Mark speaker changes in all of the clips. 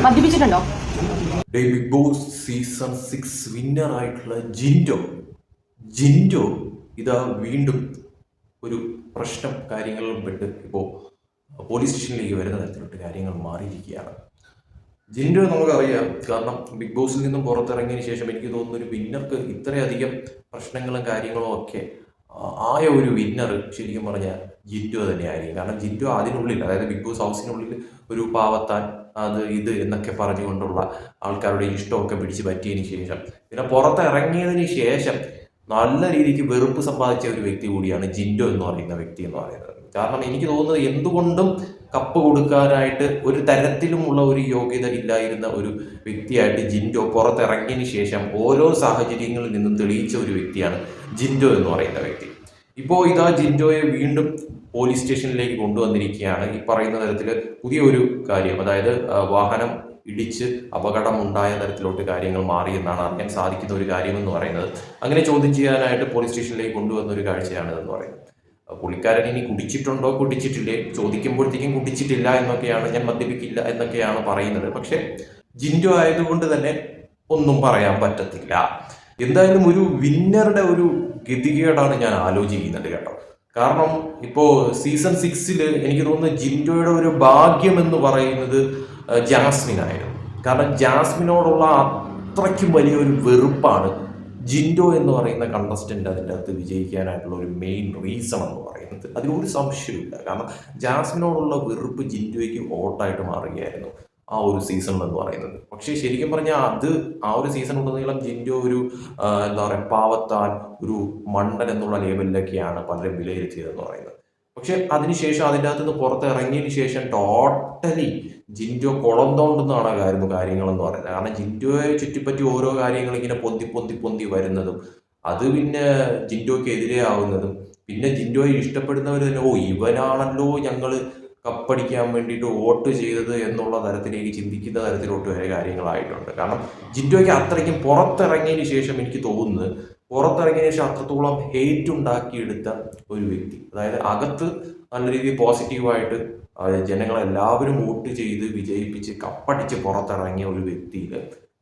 Speaker 1: മദ്യപിച്ചിട്ടുണ്ടോ?
Speaker 2: Big boss season 6 winner ആയിട്ടുള്ള ജിൻഡോ ഇതാ വീണ്ടും ഒരു പ്രശ്നം കാര്യങ്ങളിലും പെട്ട് ഇപ്പോൾ പോലീസ് സ്റ്റേഷനിലേക്ക് വരുന്ന തരത്തിലോട്ട് കാര്യങ്ങൾ മാറിയിരിക്കുകയാണ്. ജിൻഡോ നമുക്കറിയാം, കാരണം ബിഗ് ബോസിൽ നിന്നും പുറത്തിറങ്ങിയതിന് ശേഷം എനിക്ക് തോന്നുന്നു ഒരു വിന്നർക്ക് ഇത്രയധികം പ്രശ്നങ്ങളും കാര്യങ്ങളും ഒക്കെ ആയ ഒരു വിന്നർ ശരിക്കും പറഞ്ഞാൽ ജിൻഡോ തന്നെയായിരിക്കും. കാരണം ജിൻഡോ അതിനുള്ളിൽ, അതായത് ബിഗ് ബോസ് ഹൗസിനുള്ളിൽ ഒരു പാവത്താൻ അത് ഇത് എന്നൊക്കെ പറഞ്ഞുകൊണ്ടുള്ള ആൾക്കാരുടെ ഇഷ്ടമൊക്കെ പിടിച്ച് പറ്റിയതിന് ശേഷം പിന്നെ പുറത്തിറങ്ങിയതിന് ശേഷം നല്ല രീതിക്ക് വെറുപ്പ് സമ്പാദിച്ച ഒരു വ്യക്തി കൂടിയാണ് ജിൻഡോ എന്ന് പറയുന്ന വ്യക്തി എന്ന് പറയുന്നത്. കാരണം എനിക്ക് തോന്നുന്നത് എന്തുകൊണ്ടും കപ്പ് കൊടുക്കാനായിട്ട് ഒരു തരത്തിലുമുള്ള ഒരു യോഗ്യത ഇല്ലായിരുന്ന ഒരു വ്യക്തിയായിട്ട് ജിൻഡോ പുറത്തിറങ്ങിയതിന് ശേഷം ഓരോ സാഹചര്യങ്ങളിൽ നിന്നും തെളിയിച്ച ഒരു വ്യക്തിയാണ് ജിൻഡോ എന്ന് പറയുന്ന വ്യക്തി. ഇപ്പോൾ ഇതാ ജിൻഡോയെ വീണ്ടും പോലീസ് സ്റ്റേഷനിലേക്ക് കൊണ്ടുവന്നിരിക്കുകയാണ്. ഈ പറയുന്ന തരത്തിൽ പുതിയൊരു കാര്യം, അതായത് വാഹനം ഇടിച്ച് അപകടം ഉണ്ടായ തരത്തിലോട്ട് കാര്യങ്ങൾ മാറിയെന്നാണ് അറിയാൻ സാധിക്കുന്ന ഒരു കാര്യമെന്ന് പറയുന്നത്. അങ്ങനെ ചോദ്യം ചെയ്യാനായിട്ട് പോലീസ് സ്റ്റേഷനിലേക്ക് കൊണ്ടുവന്ന ഒരു കാഴ്ചയാണിതെന്ന് പറയുന്നത്. പുള്ളിക്കാരൻ ഇനി കുടിച്ചിട്ടുണ്ടോ കുടിച്ചിട്ടില്ലേ ചോദിക്കുമ്പോഴത്തേക്കും കുടിച്ചിട്ടില്ല എന്നൊക്കെയാണ്, ഞാൻ മദ്യപിക്കില്ല എന്നൊക്കെയാണ് പറയുന്നത്. പക്ഷെ ജിൻഡോ ആയതുകൊണ്ട് തന്നെ ഒന്നും പറയാൻ പറ്റത്തില്ല. എന്തായാലും ഒരു വിന്നറുടെ ഒരു ഗതികേടാണ് ഞാൻ ആലോചിക്കുന്നത് കേട്ടോ. കാരണം ഇപ്പോൾ സീസൺ 6 എനിക്ക് തോന്നുന്നു ജിൻഡോയുടെ ഒരു ഭാഗ്യം എന്ന് പറയുന്നത് ജാസ്മിൻ ആയിരുന്നു. കാരണം ജാസ്മിനോടുള്ള അത്രയ്ക്കും വലിയൊരു വെറുപ്പാണ് ജിൻഡോ എന്ന് പറയുന്ന കണ്ടസ്റ്റന്റ് അതിൻ്റെ അകത്ത് വിജയിക്കാനായിട്ടുള്ള ഒരു മെയിൻ റീസൺ എന്ന് പറയുന്നത്. അതിലൊരു സംശയമില്ല. കാരണം ജാസ്മിനോടുള്ള വെറുപ്പ് ജിൻഡോയ്ക്ക് വോട്ടായിട്ട് മാറുകയായിരുന്നു ആ ഒരു സീസൺ എന്ന് പറയുന്നത്. പക്ഷേ ശരിക്കും പറഞ്ഞാൽ ആ ഒരു സീസൺ ഉടനീളം ജിൻഡോ ഒരു എന്താ പറയുക, പാവത്താൻ ഒരു മണ്ടൻ എന്നുള്ള ലേബലിലൊക്കെയാണ് പലരും വിലയിരുത്തിയതെന്ന് പറയുന്നത്. പക്ഷെ അതിനുശേഷം അതിൻ്റെ അകത്ത് നിന്ന് പുറത്തിറങ്ങിയതിന് ശേഷം ടോട്ടലി ജിൻഡോ കുളം തോണ്ടുന്നതാണായിരുന്നു കാര്യങ്ങളെന്ന് പറയുന്നത്. കാരണം ജിൻഡോയെ ചുറ്റിപ്പറ്റി ഓരോ കാര്യങ്ങൾ ഇങ്ങനെ പൊന്തി വരുന്നതും അത് പിന്നെ ജിൻഡോയ്ക്ക് എതിരെ ആവുന്നതും പിന്നെ ജിൻഡോയെ ഇഷ്ടപ്പെടുന്നവർ തന്നെ ഇവനാണല്ലോ ഞങ്ങൾ കപ്പടിക്കാൻ വേണ്ടിയിട്ട് വോട്ട് ചെയ്തത് എന്നുള്ള തരത്തിലേക്ക് ചിന്തിക്കുന്ന തരത്തിലോട്ട് വരെ കാര്യങ്ങളായിട്ടുണ്ട്. കാരണം ജിൻഡോയ്ക്ക് അത്രയ്ക്കും പുറത്തിറങ്ങിയതിന് ശേഷം എനിക്ക് തോന്നുന്നത് പുറത്തിറങ്ങിയതിന് ശേഷം അത്രത്തോളം ഹേറ്റ് ഉണ്ടാക്കിയെടുത്ത ഒരു വ്യക്തി, അതായത് അകത്ത് നല്ല രീതിയിൽ പോസിറ്റീവായിട്ട് ജനങ്ങളെല്ലാവരും വോട്ട് ചെയ്ത് വിജയിപ്പിച്ച് കപ്പടിച്ച് പുറത്തിറങ്ങിയ ഒരു വ്യക്തിയിൽ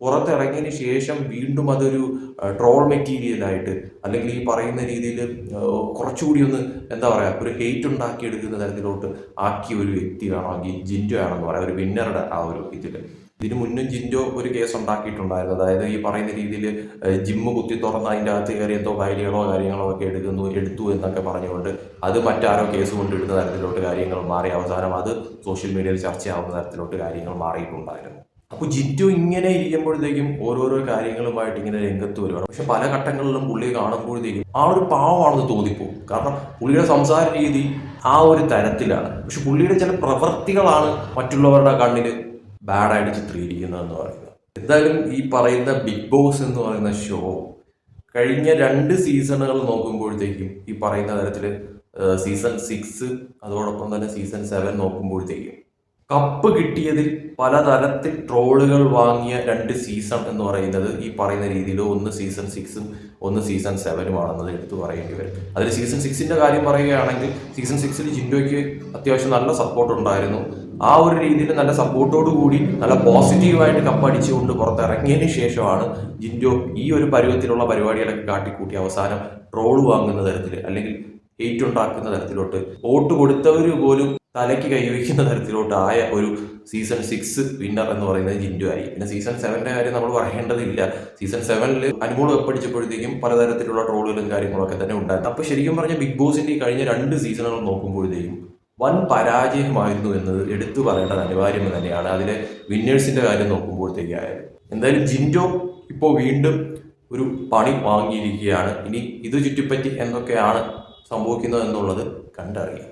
Speaker 2: പുറത്തിറങ്ങിയതിന് ശേഷം വീണ്ടും അതൊരു ട്രോൾ മെറ്റീരിയലായിട്ട് അല്ലെങ്കിൽ ഈ പറയുന്ന രീതിയിൽ കുറച്ചുകൂടി ഒന്ന് എന്താ പറയുക ഒരു ഹെയ്റ്റ് ഉണ്ടാക്കിയെടുക്കുന്ന തരത്തിലോട്ട് ആക്കിയ ഒരു വ്യക്തിയാണെങ്കിൽ ജിൻഡോ ആണെന്ന് പറയാം, ഒരു വിന്നറുടെ ആ ഒരു ഇതിന് മുന്നും ജിൻഡോ ഒരു കേസ് ഉണ്ടാക്കിയിട്ടുണ്ടായിരുന്നു. അതായത് ഈ പറയുന്ന രീതിയിൽ ജിമ്മ് കുത്തി തുറന്ന് അതിൻ്റെ അകത്ത് കയറി എന്തോ കാര്യങ്ങളോ ഒക്കെ എടുത്തു എന്നൊക്കെ പറഞ്ഞുകൊണ്ട് അത് മറ്റാരോ കേസ് കൊണ്ടിടുന്ന തരത്തിലോട്ട് കാര്യങ്ങൾ മാറി അവസാനം അത് സോഷ്യൽ മീഡിയയിൽ ചർച്ചയാവുന്ന തരത്തിലോട്ട് കാര്യങ്ങൾ മാറിയിട്ടുണ്ടായിരുന്നു. അപ്പോൾ ജിൻഡോ ഇങ്ങനെ ഇരിക്കുമ്പോഴത്തേക്കും ഓരോരോ കാര്യങ്ങളുമായിട്ട് ഇങ്ങനെ രംഗത്ത് വരുവാണ്. പക്ഷെ പല ഘട്ടങ്ങളിലും പുള്ളിയെ കാണുമ്പോഴത്തേക്കും ആ ഒരു പാവമാണെന്ന് തോന്നിപ്പോകും. കാരണം പുള്ളിയുടെ സംസാര രീതി ആ ഒരു തരത്തിലാണ്. പക്ഷെ പുള്ളിയുടെ ചില പ്രവൃത്തികളാണ് മറ്റുള്ളവരുടെ കണ്ണിൽ ബാഡായിട്ട് ചിത്രീകരിക്കുന്നതെന്ന് പറയുന്നത്. എന്തായാലും ഈ പറയുന്ന ബിഗ് ബോസ് എന്ന് പറയുന്ന ഷോ കഴിഞ്ഞ 2 സീസണുകൾ നോക്കുമ്പോഴത്തേക്കും ഈ പറയുന്ന തരത്തിൽ സീസൺ 6 അതോടൊപ്പം തന്നെ സീസൺ 7 നോക്കുമ്പോഴത്തേക്കും കപ്പ് കിട്ടിയതിൽ പലതരത്തിൽ ട്രോളുകൾ വാങ്ങിയ 2 സീസൺ എന്ന് പറയുന്നത് ഈ പറയുന്ന രീതിയിൽ ഒന്ന് സീസൺ 6ഉം ഒന്ന് സീസൺ 7ഉം ആണെന്നത് എടുത്തു പറയേണ്ടി വരും. അതിൽ സീസൺ 6ന്റെ കാര്യം പറയുകയാണെങ്കിൽ സീസൺ 6ൽ ജിൻഡോയ്ക്ക് അത്യാവശ്യം നല്ല സപ്പോർട്ട് ഉണ്ടായിരുന്നു. ആ ഒരു രീതിയിൽ നല്ല സപ്പോർട്ടോടു കൂടി നല്ല പോസിറ്റീവായിട്ട് കപ്പടിച്ചുകൊണ്ട് പുറത്തിറങ്ങിയതിന് ശേഷമാണ് ജിൻഡോ ഈ ഒരു പരുവത്തിലുള്ള പരിപാടികളൊക്കെ കാട്ടിക്കൂട്ടി അവസാനം ട്രോൾ വാങ്ങുന്ന തരത്തിൽ അല്ലെങ്കിൽ ഹെയ്റ്റ് ഉണ്ടാക്കുന്ന തരത്തിലോട്ട് വോട്ട് കൊടുത്തവർ പോലും തലയ്ക്ക് കൈവയ്ക്കുന്ന തരത്തിലോട്ടായ ഒരു സീസൺ 6 വിന്നർ എന്ന് പറയുന്നത് ജിൻഡോ ആയി. പിന്നെ സീസൺ 7ന്റെ കാര്യം നമ്മൾ പറയേണ്ടതില്ല. സീസൺ 7ൽ അനുമോള് കപ്പടിച്ചപ്പോഴത്തേക്കും പലതരത്തിലുള്ള ട്രോളുകളും കാര്യങ്ങളൊക്കെ തന്നെ ഉണ്ടായിരുന്നു. അപ്പോൾ ശരിക്കും പറഞ്ഞാൽ ബിഗ് ബോസിന്റെ കഴിഞ്ഞ 2 സീസണുകൾ നോക്കുമ്പോഴത്തേക്കും വൻ പരാജയമായിരുന്നു എന്നത് എടുത്തു പറയേണ്ടത് അനിവാര്യം തന്നെയാണ്. അതിലെ വിന്നേഴ്സിന്റെ കാര്യം നോക്കുമ്പോഴത്തേക്കായാലും എന്തായാലും ജിൻഡോ ഇപ്പോൾ വീണ്ടും ഒരു പണി വാങ്ങിയിരിക്കുകയാണ്. ഇനി ഇത് ചുറ്റിപ്പറ്റി എന്തൊക്കെയാണ് സംഭവിക്കുന്നത് എന്നുള്ളത് കണ്ടറിയാം.